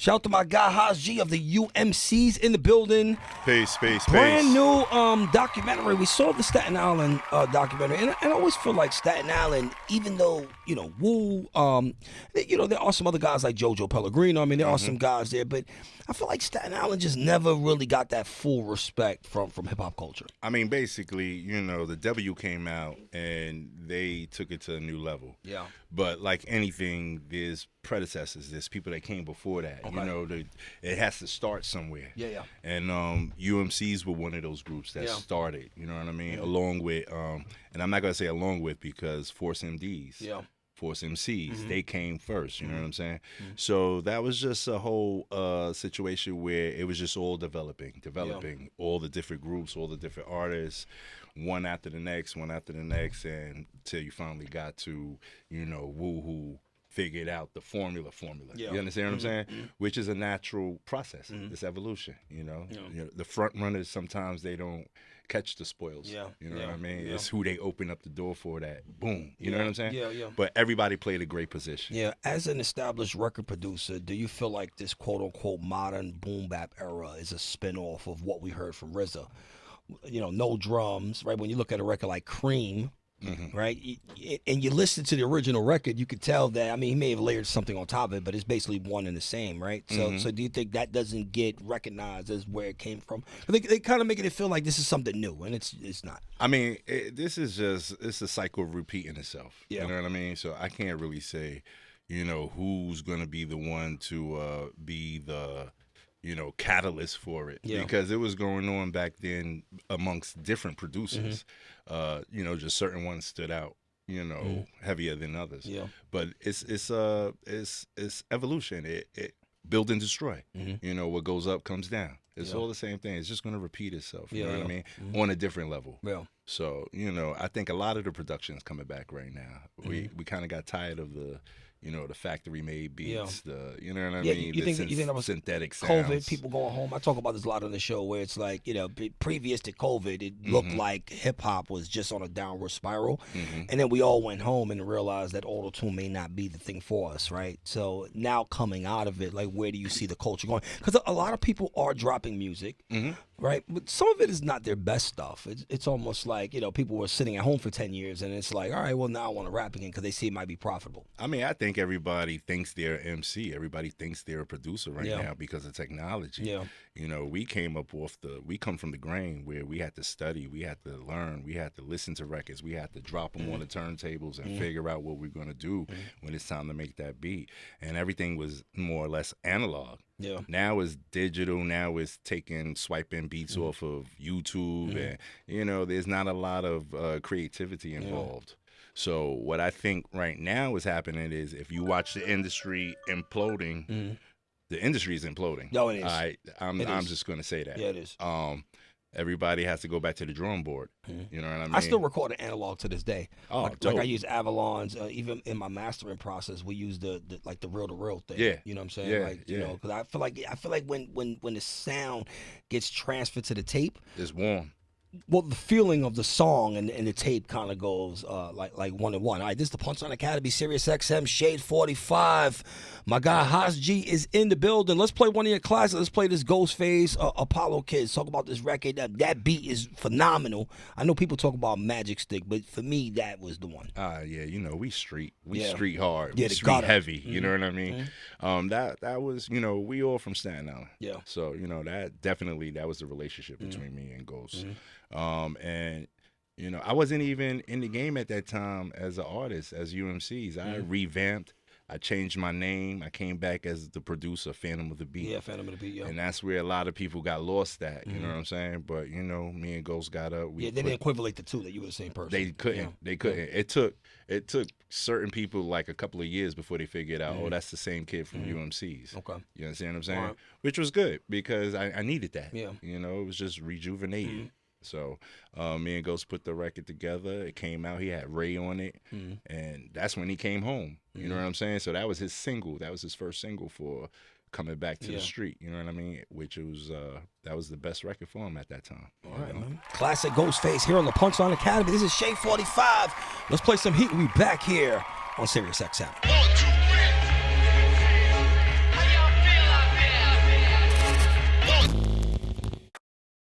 Shout out to my guy Haas G of the UMCs in the building. Peace. Brand new documentary. We saw the Staten Island documentary, and I always feel like Staten Island, even though, you know, Wu, you know, there are some other guys like JoJo Pellegrino. I mean, there are some guys there, but I feel like Staten Island just never really got that full respect from hip-hop culture. I mean, basically, you know, the W came out, and they took it to a new level. Yeah. But like anything, there's predecessors. There's people that came before that. Okay. You know, it has to start somewhere. Yeah. And UMCs were one of those groups that started. You know what I mean? Along with, and I'm not gonna say along with because Force MDs. Yeah. Force MCs, they came first, you know what I'm saying? So that was just a whole situation where it was just all developing, all the different groups, all the different artists, one after the next, and till you finally got to, you know, Wu, who figured out the formula. Yeah. You understand what I'm saying? Which is a natural process. It's evolution, you know? You know, the front runners, sometimes they don't catch the spoils. You know what I mean? It's who they open up the door for that boom. You know what I'm saying? Yeah. But everybody played a great position. Yeah. As an established record producer, do you feel like this quote unquote modern boom bap era is a spinoff of what we heard from RZA? You know, no drums, right? When you look at a record like Cream, right, and you listen to the original record, you could tell that, I mean, he may have layered something on top of it, but it's basically one and the same, right? So do you think that doesn't get recognized as where it came from? They kind of making it feel like this is something new, and it's not. I mean, it's a cycle repeating itself. You know what I mean? So I can't really say, you know, who's going to be the one to be the, you know, catalyst for it, because it was going on back then amongst different producers. You know, just certain ones stood out, you know, heavier than others. But it's evolution. It build and destroy. You know, what goes up comes down. It's all the same thing. It's just going to repeat itself. You know what I mean? On a different level. So, you know, I think a lot of the production is coming back right now. We kind of got tired of the, you know, the factory-made beats, you know what I mean? You think that was synthetic COVID, sounds. people going home? I talk about this a lot on the show where it's like, you know, previous to COVID, it looked like hip-hop was just on a downward spiral. And then we all went home and realized that auto-tune may not be the thing for us, right? So now coming out of it, like, where do you see the culture going? Because a lot of people are dropping music, right? But some of it is not their best stuff. It's almost like, you know, people were sitting at home for 10 years and it's like, all right, well, now I want to rap again because they see it might be profitable. I mean, I think everybody thinks they're an MC. Everybody thinks they're a producer right now because of technology. You know, we come from the grain where we had to study, we had to learn, we had to listen to records, we had to drop them on the turntables and figure out what we're going to do when it's time to make that beat. And everything was more or less analog. Now it's digital. Now it's swiping beats off of YouTube, and you know, there's not a lot of creativity involved. So what I think right now is happening is if you watch the industry imploding, the industry is imploding. No, it is. I'm just going to say that. Yeah, it is. Everybody has to go back to the drawing board. You know what I mean? I still record an analog to this day. Oh, like I use Avalon's. Even in my mastering process, we use the reel-to-reel thing. Yeah. You know what I'm saying? You know, because I feel like when the sound gets transferred to the tape, it's warm. Well, the feeling of the song and the tape kind of goes like one and one. All right, this is the Punchline Academy, SiriusXM, Shade 45. My guy Haas G is in the building. Let's play one of your classics. Let's play this Ghostface Apollo Kids. Talk about this record. That beat is phenomenal. I know people talk about Magic Stick, but for me, that was the one. Yeah, you know, we street hard, we street heavy. You know what I mean? That was, you know, we all from Staten Island. Yeah. So you know, that was the relationship between me and Ghost. And you know, I wasn't even in the game at that time as an artist, as UMCs. I revamped. I changed my name. I came back as the producer, Phantom of the Beat. Yeah, Phantom of the Beat, yeah. And that's where a lot of people got lost at, you know what I'm saying? But, you know, me and Ghost got up. They didn't equivalent the two, that you were the same person. They couldn't. Yeah. They couldn't. It took certain people like a couple of years before they figured out, oh, that's the same kid from UMCs. Okay. You understand what I'm saying? Right. Which was good because I needed that. Yeah. You know, it was just rejuvenating. So me and Ghost put the record together. It came out. He had Ray on it. And that's when he came home. You know what I'm saying? So that was his single. That was his first single for coming back to the street. You know what I mean? Which was that was the best record for him at that time. All right, man. Classic Ghostface here on the Punchline Academy. This is Shade 45. Let's play some heat. We'll be back here on SiriusXM.